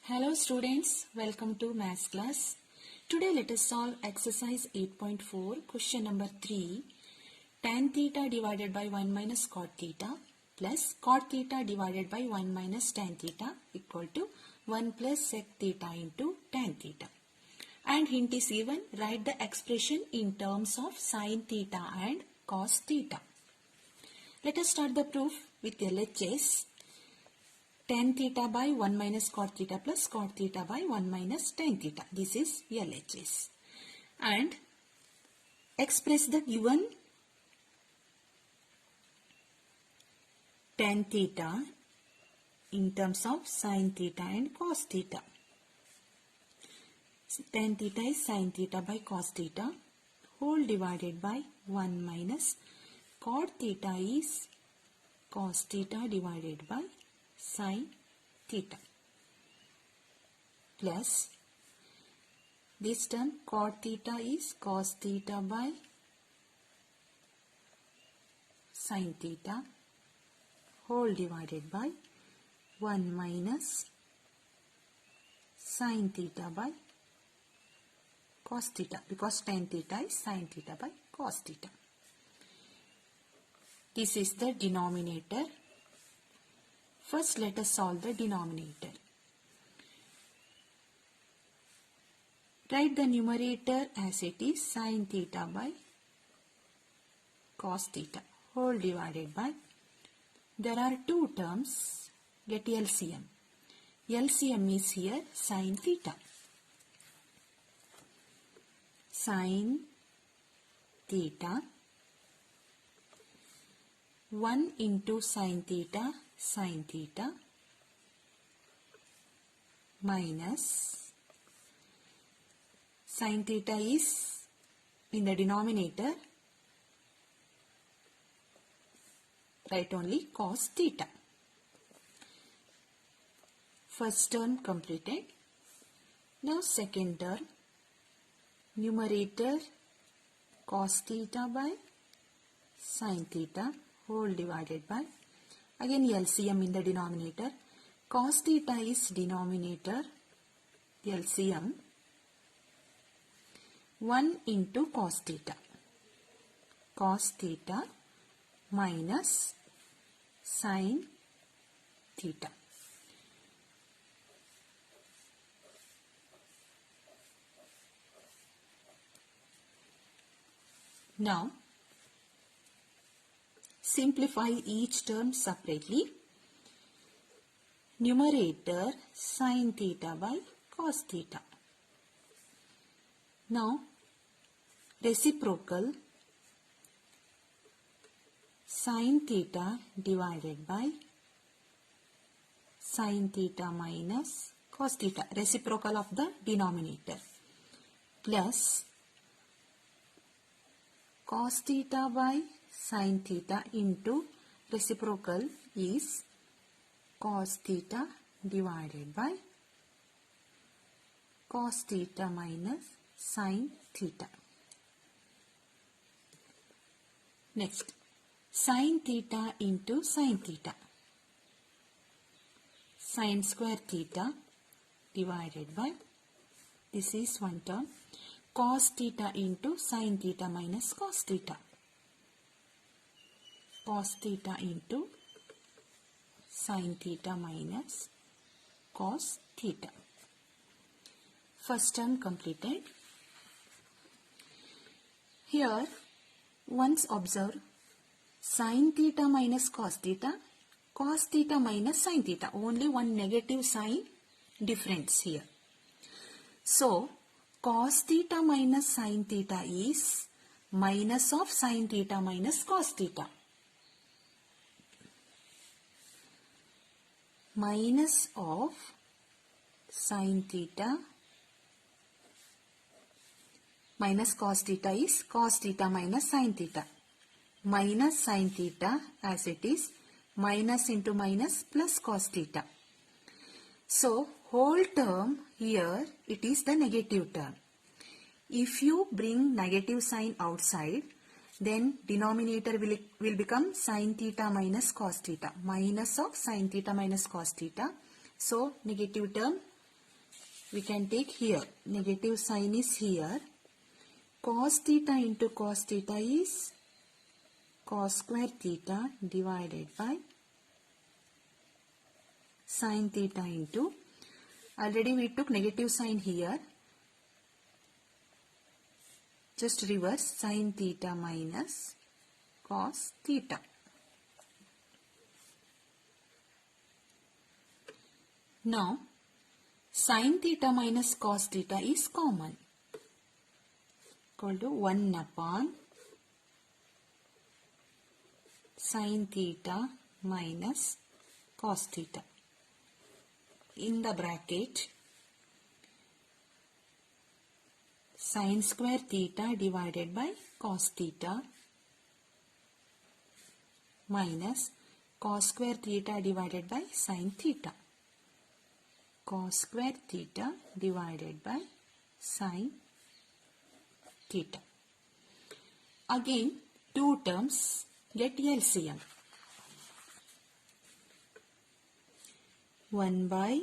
Hello students, welcome to maths class. Today let us solve exercise 8.4 question number 3. Tan theta divided by 1 minus cot theta plus cot theta divided by 1 minus tan theta equal to 1 plus sec theta into tan theta. And hint is given, write the expression in terms of sin theta and cos theta. Let us start the proof with LHS. Tan theta by 1 minus cot theta plus cot theta by 1 minus tan theta. This is LHS. And express the given tan theta in terms of sin theta and cos theta. Tan theta is sin theta by cos theta whole divided by 1 minus cot theta is cos theta divided by sin theta plus this term cot theta is cos theta by sin theta whole divided by 1 minus sin theta by cos theta, because tan theta is sin theta by cos theta. This is the denominator. First, let us solve the denominator. Write the numerator as it is sin theta by cos theta whole divided by, there are two terms, get LCM. LCM is here sin theta. Sin theta 1 into sin theta minus sin theta is in the denominator, write only cos theta. First term completed. Now second term, numerator cos theta by sin theta whole divided by, again LCM in the denominator. Cos theta is denominator, LCM 1 into cos theta minus sin theta. Now simplify each term separately. Numerator sin theta by cos theta. Now reciprocal sin theta divided by sin theta minus cos theta, reciprocal of the denominator, plus cos theta by sin theta into reciprocal is cos theta divided by cos theta minus sin theta. Next, sin theta into sin theta. Sin square theta divided by, this is one term, cos theta into sin theta minus cos theta. Cos theta into sin theta minus cos theta. First term completed. Here once observe sin theta minus cos theta minus sin theta, only one negative sign difference here. So cos theta minus sin theta is minus of sin theta minus cos theta. Minus of sin theta minus cos theta is cos theta minus sin theta. Minus sin theta as it is, minus into minus plus cos theta. So whole term here, it is the negative term. If you bring negative sign outside, then denominator will become sin theta minus cos theta, minus of sin theta minus cos theta. So negative term we can take here. Negative sign is here. Cos theta into cos theta is cos square theta divided by sin theta into, already we took negative sign here, just reverse, sin theta minus cos theta. Now sin theta minus cos theta is common, equal to 1 upon sin theta minus cos theta. In the bracket, sin square theta divided by cos theta minus cos square theta divided by sin theta. Cos square theta divided by sin theta. Again, two terms get LCM. 1 by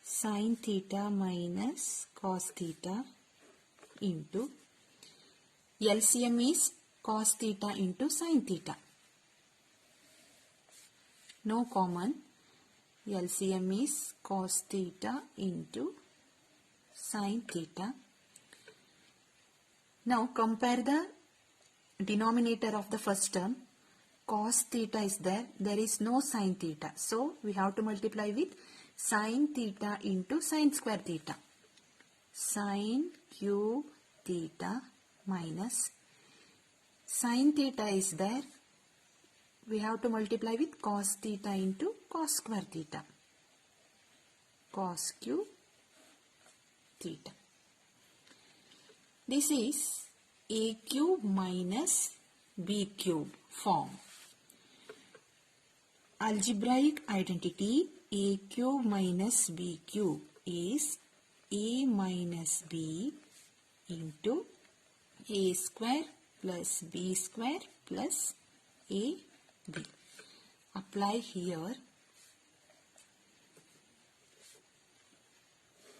sin theta minus cos theta into LCM is cos theta into sin theta. No common. LCM is cos theta into sin theta. Now compare the denominator of the first term. Cos theta is there. There is no sin theta. So we have to multiply with sin theta into sin square theta. Sin cube theta minus sin theta is there. We have to multiply with cos theta into cos square theta. Cos cube theta. This is a cube minus b cube form. Algebraic identity a cube minus b cube is a minus b into a square plus b square plus ab. Apply here.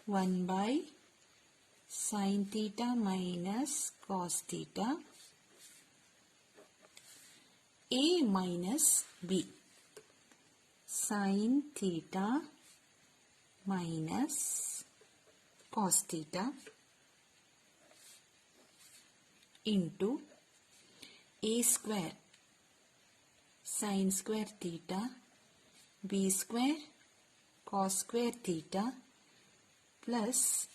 1 by sin theta minus cos theta a minus b. Sin theta minus cos theta into a square sin square theta b square cos square theta plus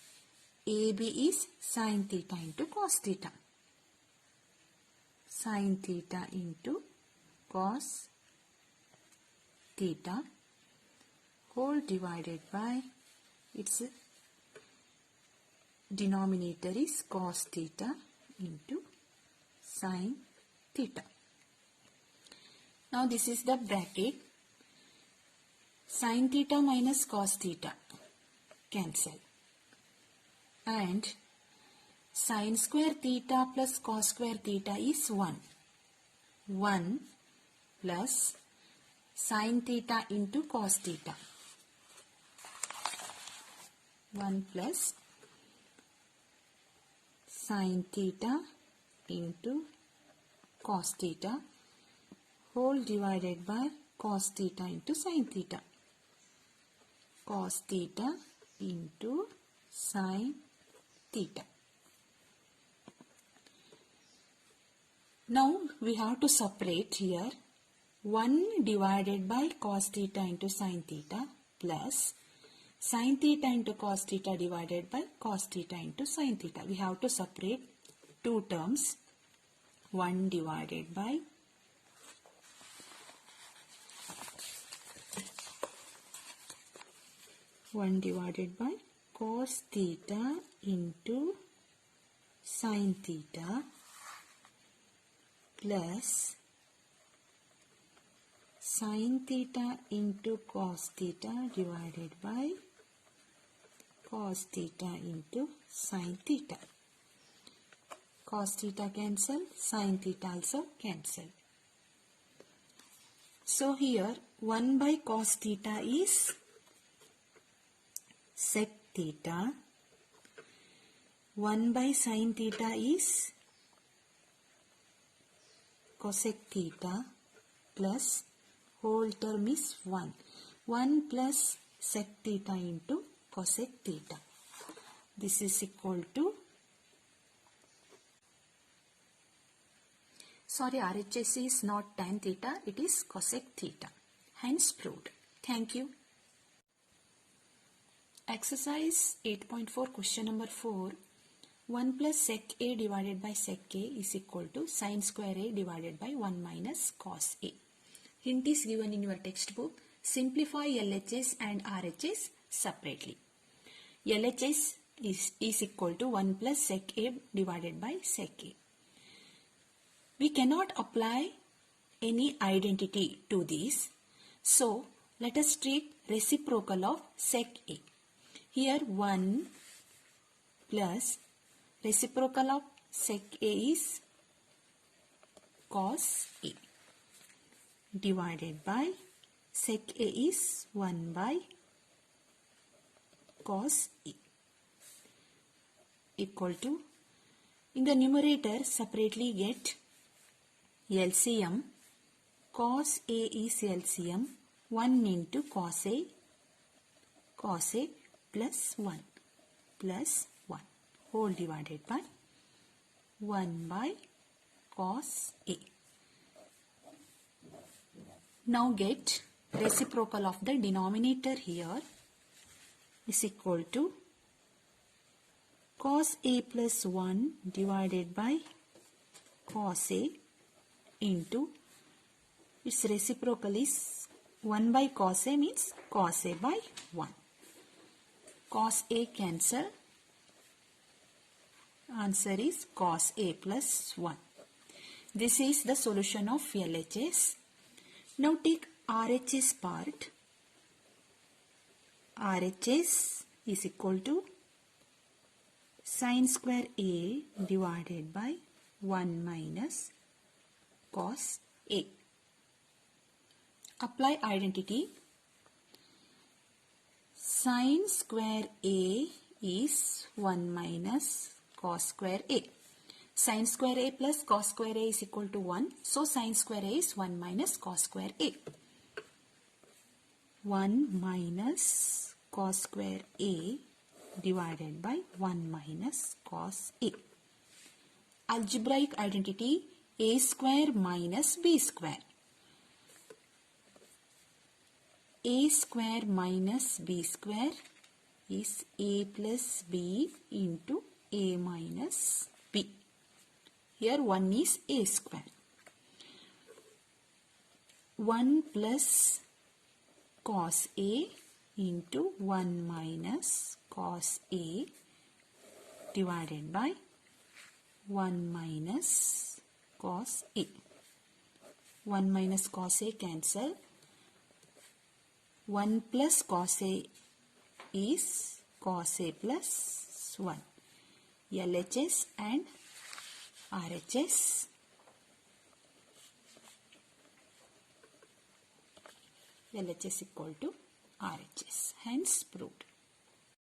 ab is sin theta into cos theta. Sin theta into cos theta whole divided by its denominator is cos theta into sin theta. Now this is the bracket. Sin theta minus cos theta cancel. And sin square theta plus cos square theta is 1. 1 plus sin theta into cos theta. 1 plus sin theta into cos theta whole divided by cos theta into sin theta. Cos theta into sin theta. Now we have to separate here 1 divided by cos theta into sin theta plus sin theta into cos theta divided by cos theta into sin theta. We have to separate two terms. 1 divided by cos theta into sin theta plus sin theta into cos theta divided by cos theta into sin theta. Cos theta cancel, sin theta also cancel. So here 1 by cos theta is sec theta. 1 by sin theta is cosec theta plus whole term is 1. 1 plus sec theta into cosec theta. This is equal to, sorry, RHS is not tan theta, it is cosec theta. Hence proved. Thank you. Exercise 8.4 question number 4. 1 plus sec A divided by sec A is equal to sin square A divided by 1 minus cos A. Hint is given in your textbook. Simplify LHS and RHS separately. LHS is equal to 1 plus sec A divided by sec A. We cannot apply any identity to this. So, let us take reciprocal of sec A. Here 1 plus reciprocal of sec A is cos A divided by sec A is 1 by cos A equal to, in the numerator separately get LCM. Cos A is LCM, 1 into cos A plus 1 whole divided by 1 by cos A. Now get reciprocal of the denominator here is equal to cos A plus 1 divided by cos A into, its reciprocal is 1 by cos A means cos A by 1. Cos A cancel. Answer is cos A plus 1. This is the solution of LHS. Now take RHS part. RHS is equal to sin square A divided by 1 minus cos A. Apply identity. Sin square A is 1 minus cos square A. Sin square A plus cos square A is equal to 1. So, sin square A is 1 minus cos square A. 1 minus cos square A divided by 1 minus cos A. Algebraic identity A square minus B square. A square minus B square is A plus B into A minus B. Here 1 is A square. 1 plus cos A into 1 minus cos A divided by 1 minus cos A. 1 minus cos A cancel. 1 plus cos A is cos A plus 1. LHS and RHS. LHS equal to RHS. Hence proved.